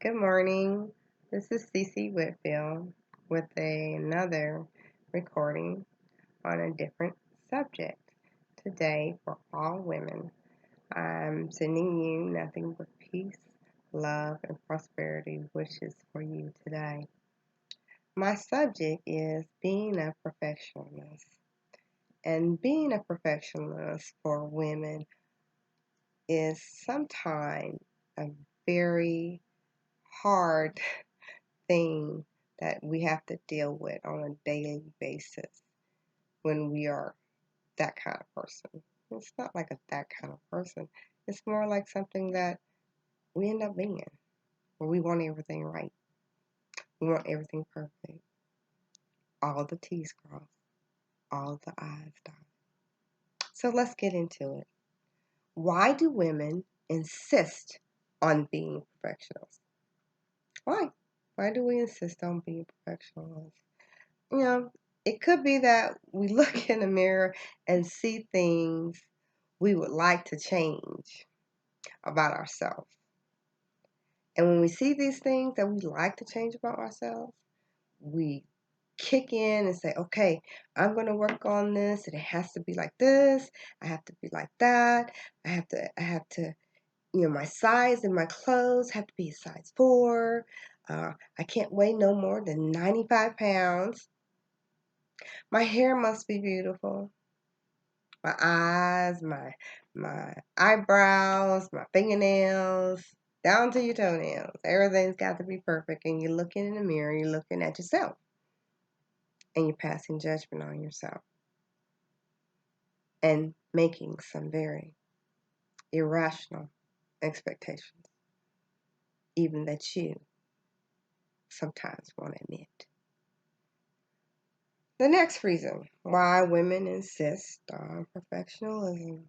Good morning. This is Cece Whitfield with another recording on a different subject. Today, for all women, I'm sending you nothing but peace, love, and prosperity wishes for you today. My subject is being a perfectionist. And being a perfectionist for women is sometimes a very hard thing that we have to deal with on a daily basis when we are that kind of person. It's not like that kind of person. It's more like something that we end up being, where we want everything right. We want everything perfect. All the T's crossed, all the I's dotted. So let's get into it. Why do women insist on being perfectionists? Why? Why do we insist on being perfectionists? You know, it could be that we look in the mirror and see things we would like to change about ourselves. And when we see these things that we like to change about ourselves, we kick in and say, okay, I'm going to work on this, and it has to be like this. I have to be like that. I have to, my size in my clothes have to be a size 4. I can't weigh no more than 95 pounds. My hair must be beautiful. My eyes, my eyebrows, my fingernails, down to your toenails. Everything's got to be perfect. And you're looking in the mirror, you're looking at yourself, and you're passing judgment on yourself and making some very irrational expectations, even that you sometimes won't admit. The next reason why women insist on perfectionism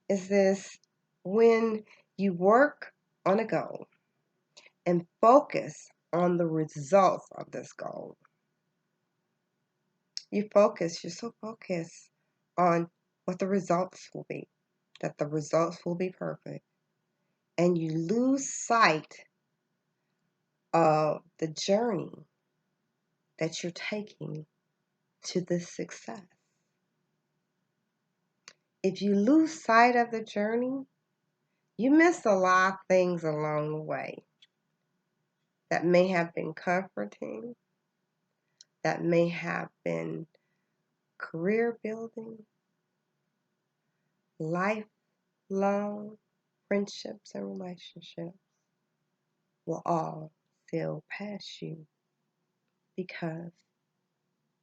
is this: when you work on a goal and focus on the results of this goal. You're so focused on what the results will be, that the results will be perfect, and you lose sight of the journey that you're taking to this success. If you lose sight of the journey, you miss a lot of things along the way that may have been comforting, that may have been career building, lifelong friendships and relationships will all sail past you because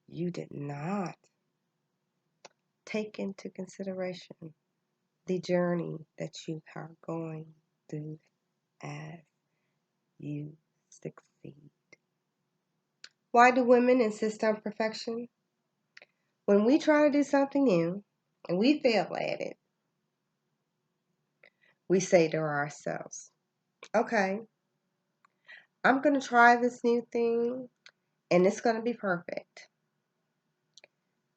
you did not take into consideration the journey that you are going through as you succeed. Why do women insist on perfection? When we try to do something new and we fail at it, we say to ourselves, okay, I'm going to try this new thing and it's going to be perfect.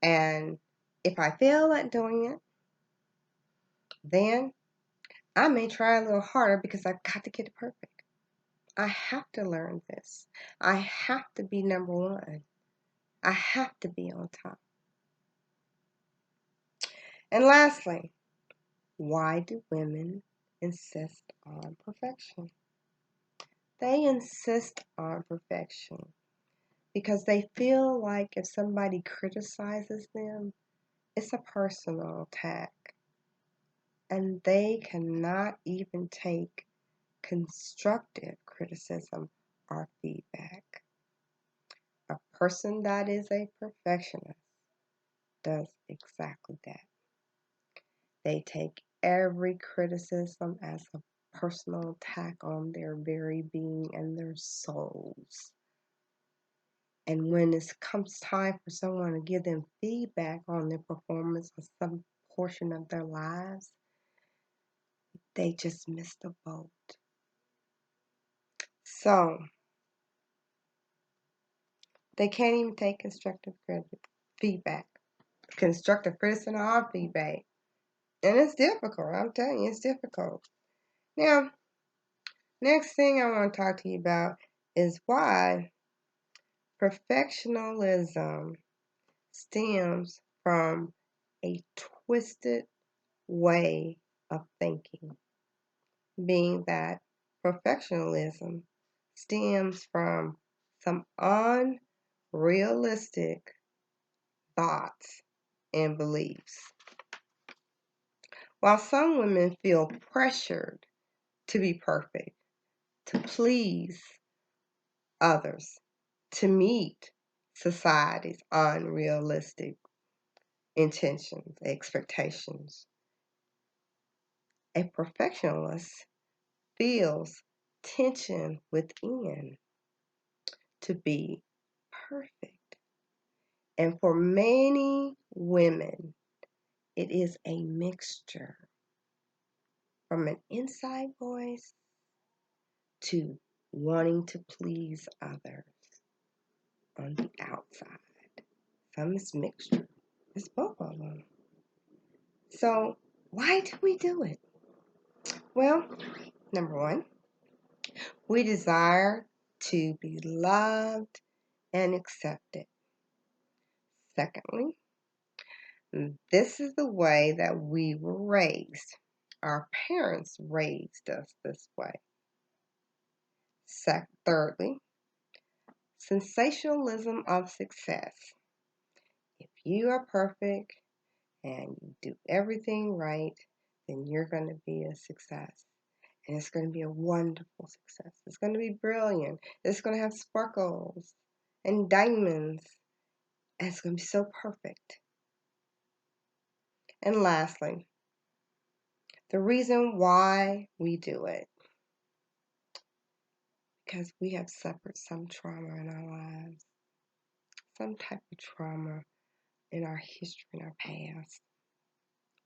And if I fail at doing it, then I may try a little harder because I've got to get it perfect. I have to learn this. I have to be number one. I have to be on top. And lastly, why do women insist on perfection? They insist on perfection because they feel like if somebody criticizes them, it's a personal attack. And they cannot even take constructive criticism or feedback. A person that is a perfectionist does exactly that. They take every criticism as a personal attack on their very being and their souls. And when it comes time for someone to give them feedback on their performance or some portion of their lives, they just miss the boat. So they can't even take constructive feedback, constructive criticism or feedback. And it's difficult. I'm telling you, it's difficult. Now, Next thing I want to talk to you about is why perfectionism stems from a twisted way of thinking, being that perfectionism stems from some unrealistic thoughts and beliefs. While some women feel pressured to be perfect, to please others, to meet society's unrealistic intentions, expectations, a perfectionist feels tension within to be perfect. And for many women, it is a mixture from an inside voice to wanting to please others on the outside. Some is mixture. It's both of them. So why do we do it? Well, number one, we desire to be loved and accepted. Secondly, this is the way that we were raised. Our parents raised us this way. Thirdly, sensationalism of success. If you are perfect and you do everything right, then you're going to be a success. And it's going to be a wonderful success. It's going to be brilliant. It's going to have sparkles and diamonds. And it's going to be so perfect. And lastly, the reason why we do it, because we have suffered some trauma in our lives, some type of trauma in our history, in our past,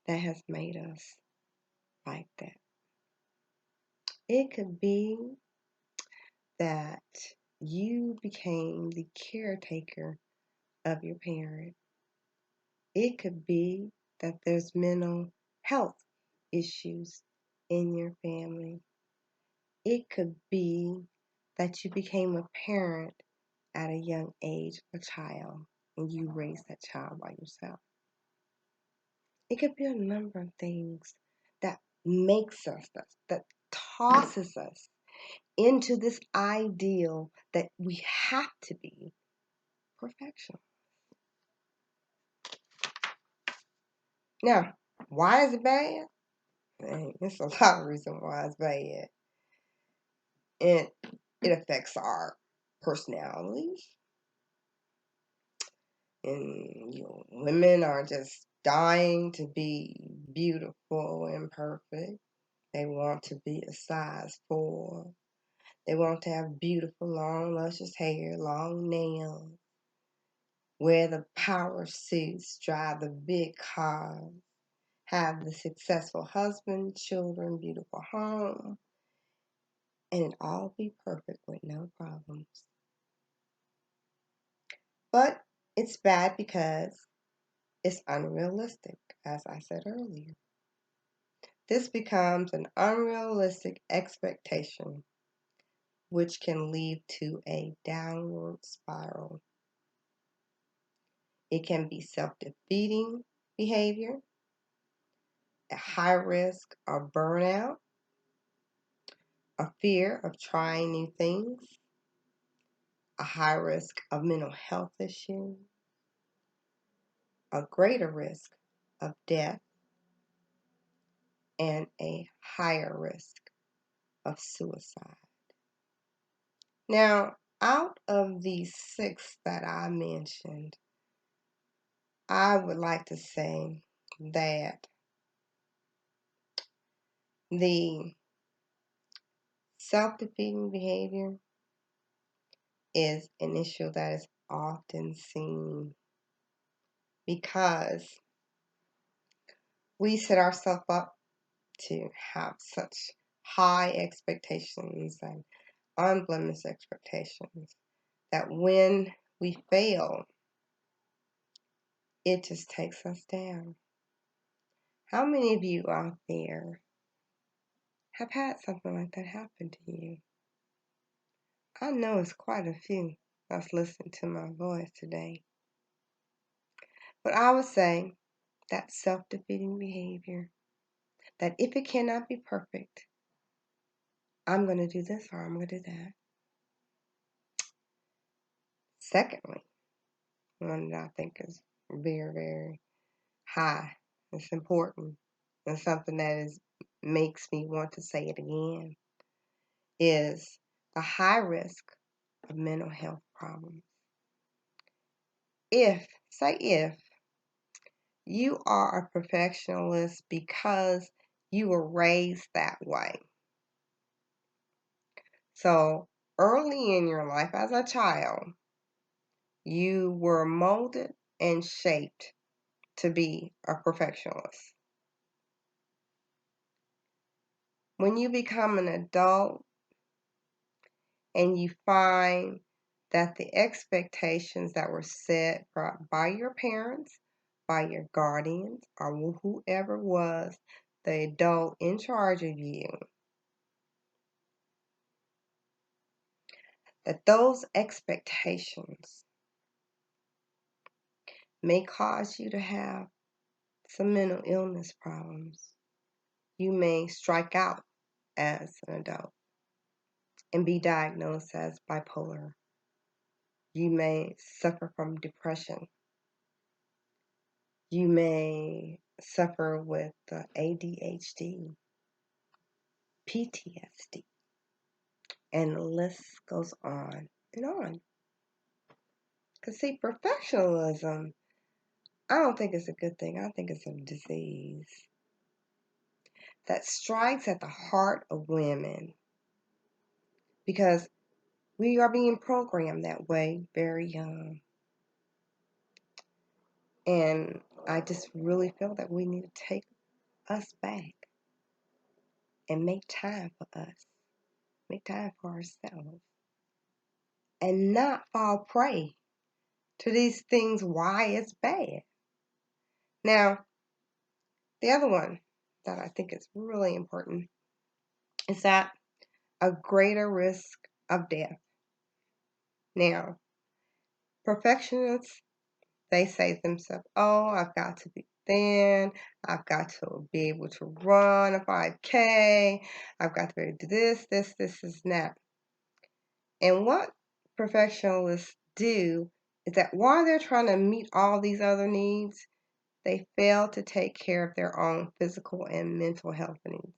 that has made us like that. It could be that you became the caretaker of your parent. It could be that there's mental health issues in your family. It could be that you became a parent at a young age of a child and you raised that child by yourself. It could be a number of things that makes us, that tosses us into this ideal that we have to be perfection. Now, why is it bad? There's a lot of reasons why it's bad. It affects our personalities. And women are just dying to be beautiful and perfect. They want to be a size 4. They want to have beautiful, long, luscious hair, long nails, wear the power suits, drive the big cars, have the successful husband, children, beautiful home, and it all be perfect with no problems. But it's bad because it's unrealistic, as I said earlier. This becomes an unrealistic expectation, which can lead to a downward spiral. It can be self-defeating behavior, a high risk of burnout, a fear of trying new things, a high risk of mental health issues, a greater risk of death, and a higher risk of suicide. Now, out of these 6 that I mentioned, I would like to say that the self-defeating behavior is an issue that is often seen because we set ourselves up to have such high expectations and unblemished expectations that when we fail, it just takes us down. How many of you out there have had something like that happen to you. I know it's quite a few that's listening to my voice today. But I would say that self-defeating behavior, that if it cannot be perfect, I'm going to do this or I'm going to do that. Secondly, one that I think is very, very high, it's important, and something that makes me want to say it again, is the high risk of mental health problems. If you are a perfectionist because you were raised that way. So early in your life as a child, you were molded and shaped to be a perfectionist. When you become an adult and you find that the expectations that were set by your parents, by your guardians, or whoever was the adult in charge of you, that those expectations may cause you to have some mental illness problems. You may strike out as an adult and be diagnosed as bipolar. You may suffer from depression. You may suffer with ADHD, PTSD, and the list goes on and on. Because, see, perfectionism, I don't think it's a good thing. I think it's a disease that strikes at the heart of women because we are being programmed that way very young. And I just really feel that we need to take us back and make time for us, make time for ourselves, and not fall prey to these things why it's bad. Now, the other one that I think is really important is that a greater risk of death. Now, perfectionists, they say to themselves, oh, I've got to be thin, I've got to be able to run a 5K, I've got to be able to do this, and that. And what perfectionists do is that while they're trying to meet all these other needs, they fail to take care of their own physical and mental health needs.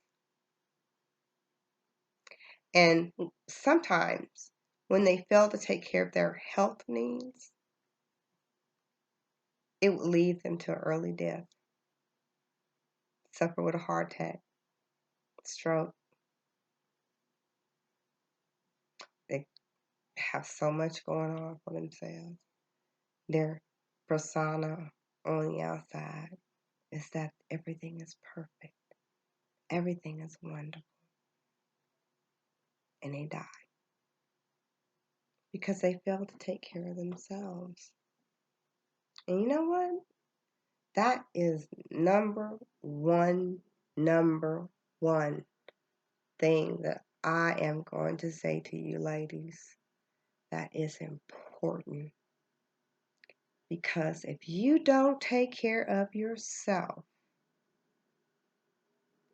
And sometimes when they fail to take care of their health needs, it will lead them to early death, suffer with a heart attack, stroke. They have so much going on for themselves. Their persona on the outside is that everything is perfect, everything is wonderful, and they die because they fail to take care of themselves. And you know what? That is number one thing that I am going to say to you ladies that is important. Because if you don't take care of yourself,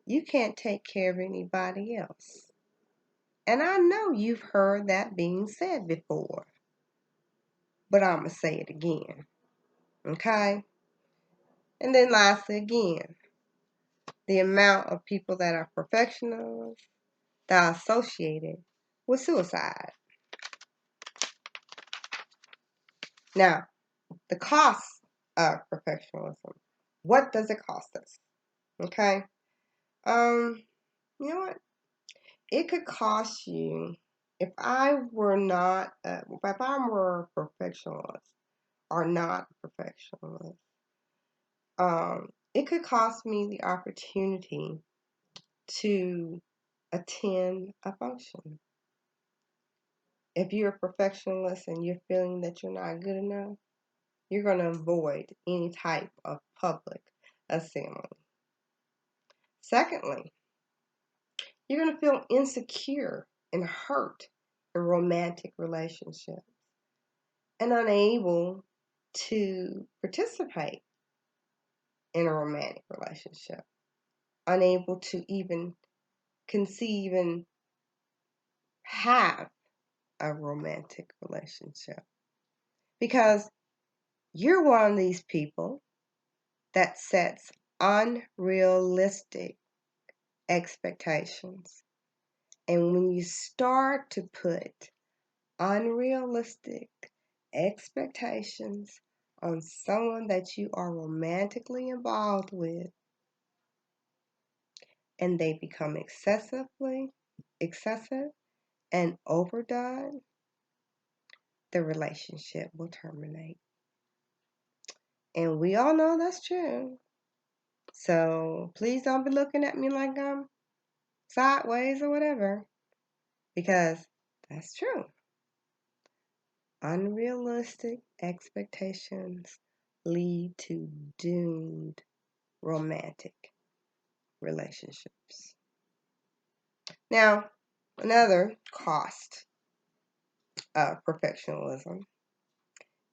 you can't take care of anybody else. And I know you've heard that being said before, but I'm going to say it again. Okay? And then lastly, again, the amount of people that are perfectionists that are associated with suicide. Now, the cost of perfectionism. What does it cost us? Okay? You know what? It could cost you, if I were not, if I were a perfectionist or not a perfectionist, it could cost me the opportunity to attend a function. If you're a perfectionist and you're feeling that you're not good enough, you're going to avoid any type of public assembly. Secondly, You're going to feel insecure and hurt in romantic relationships and unable to participate in a romantic relationship, unable to even conceive and have a romantic relationship. Because you're one of these people that sets unrealistic expectations. And when you start to put unrealistic expectations on someone that you are romantically involved with, and they become excessive and overdone, the relationship will terminate. And we all know that's true. So please don't be looking at me like I'm sideways or whatever, because that's true. Unrealistic expectations lead to doomed romantic relationships. Now, another cost of perfectionism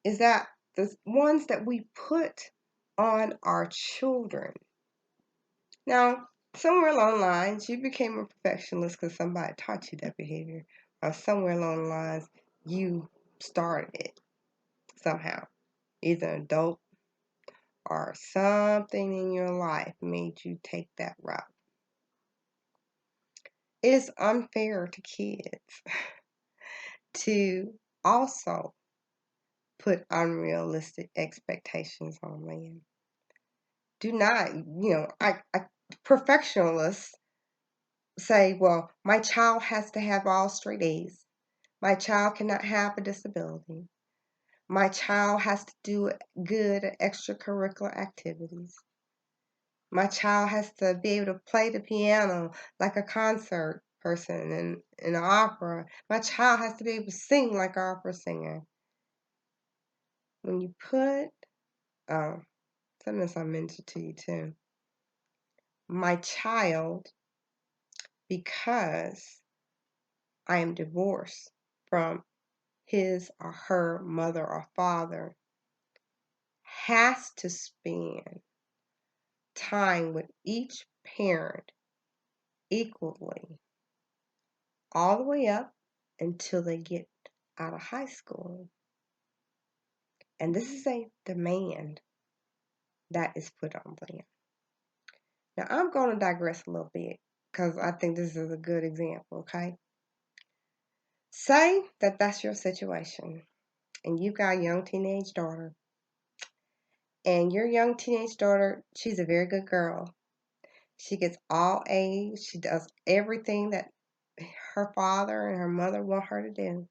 is that the ones that we put on our children. Now, somewhere along the lines, you became a perfectionist because somebody taught you that behavior, or somewhere along the lines, you started it somehow, either an adult or something in your life made you take that route. It is unfair to kids to also put unrealistic expectations on them. Do not, perfectionists say, well, my child has to have all straight A's. My child cannot have a disability. My child has to do good at extracurricular activities. My child has to be able to play the piano like a concert person in an opera. My child has to be able to sing like an opera singer. When you put, something else I mentioned to you too. My child, because I am divorced from his or her mother or father, has to spend time with each parent equally, all the way up until they get out of high school. And this is a demand that is put on them. Now, I'm going to digress a little bit because I think this is a good example, okay? Say that that's your situation and you've got a young teenage daughter. And your young teenage daughter, she's a very good girl. She gets all A's. She does everything that her father and her mother want her to do.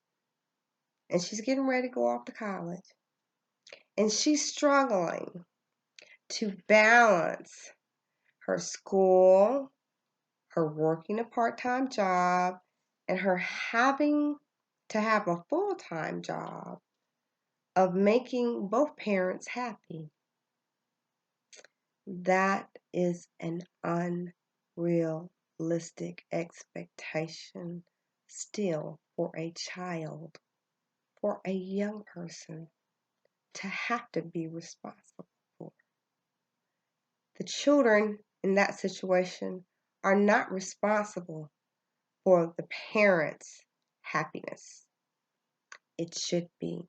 And she's getting ready to go off to college. And she's struggling to balance her school, her working a part-time job, and her having to have a full-time job of making both parents happy. That is an unrealistic expectation still for a child, for a young person to have to be responsible for. The children in that situation are not responsible for the parents' happiness. It should be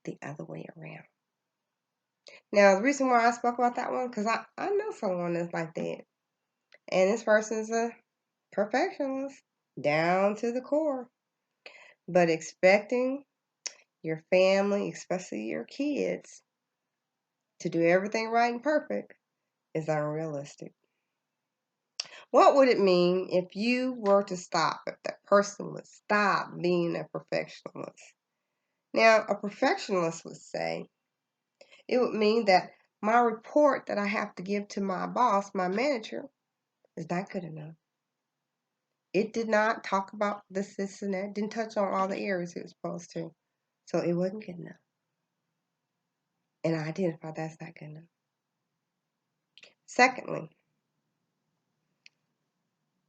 the other way around. Now, the reason why I spoke about that one, because I know someone that's like that. And this person's a perfectionist down to the core. But expecting your family, especially your kids, to do everything right and perfect is unrealistic. What would it mean if you were to stop, if that person would stop being a perfectionist? Now, a perfectionist would say, it would mean that my report that I have to give to my boss, my manager, is not good enough. It did not talk about this, and that, didn't touch on all the areas it was supposed to. So it wasn't good enough. And I identify that's not good enough. Secondly,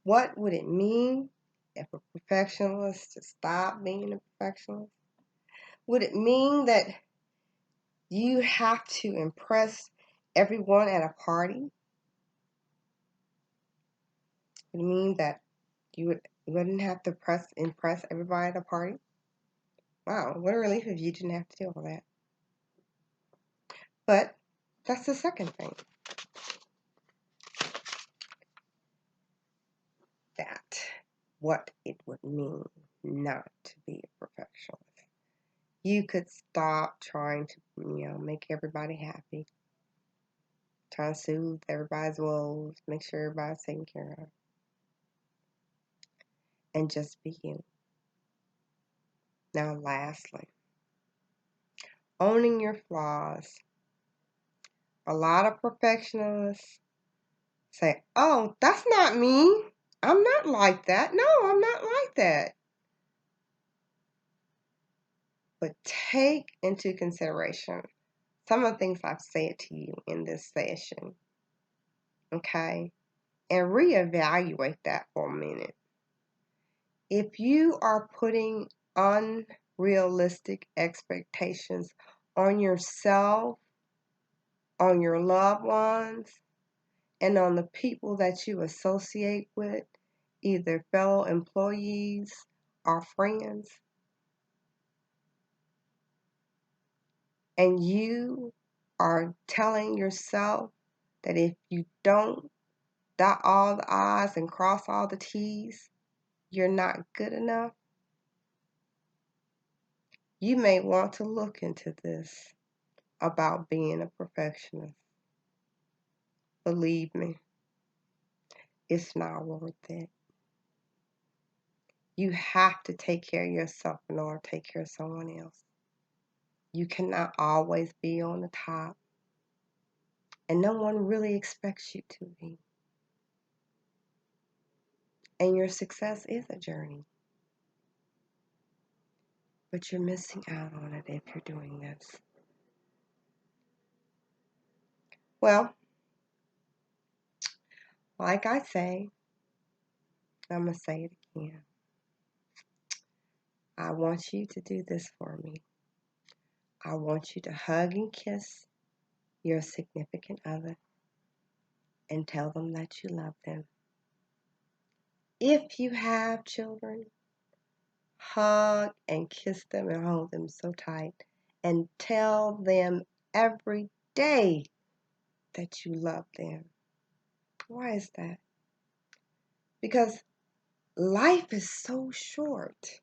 What would it mean if a perfectionist to stop being a perfectionist? Would it mean that you have to impress everyone at a party? Would it mean that you wouldn't have to impress everybody at a party? Wow, what a relief if you didn't have to do all that. But that's the second thing. That what it would mean not to be a perfectionist. You could stop trying to, make everybody happy. Trying to soothe everybody's woes, make sure everybody's taken care of. And just be you. Now, lastly, owning your flaws. A lot of perfectionists say, oh, that's not me. I'm not like that. No, I'm not like that. But take into consideration some of the things I've said to you in this session, okay? And reevaluate that for a minute. If you are putting unrealistic expectations on yourself, on your loved ones, and on the people that you associate with, either fellow employees or friends, and you are telling yourself that if you don't dot all the I's and cross all the T's, you're not good enough, you may want to look into this about being a perfectionist. Believe me, it's not worth it. You have to take care of yourself in order to take care of someone else. You cannot always be on the top, and no one really expects you to be. And your success is a journey, but you're missing out on it if you're doing this. Well, like I say, I'm going to say it again. I want you to do this for me. I want you to hug and kiss your significant other and tell them that you love them. If you have children, hug and kiss them and hold them so tight and tell them every day that you love them. Why is that? Because life is so short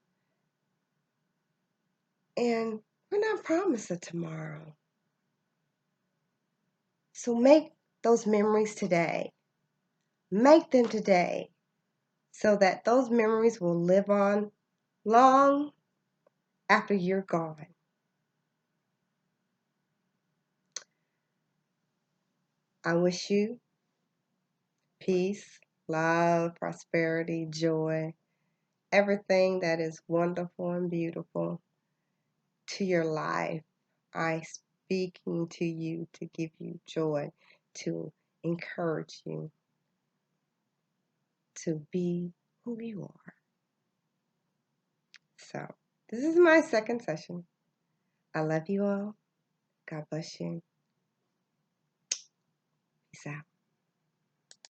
and we're not promised a tomorrow. So make those memories today. Make them today so that those memories will live on long after you're gone. I wish you peace, love, prosperity, joy, everything that is wonderful and beautiful to your life. I speaking to you to give you joy, to encourage you to be who you are. So, this is my second session. I love you all. God bless you. Peace out.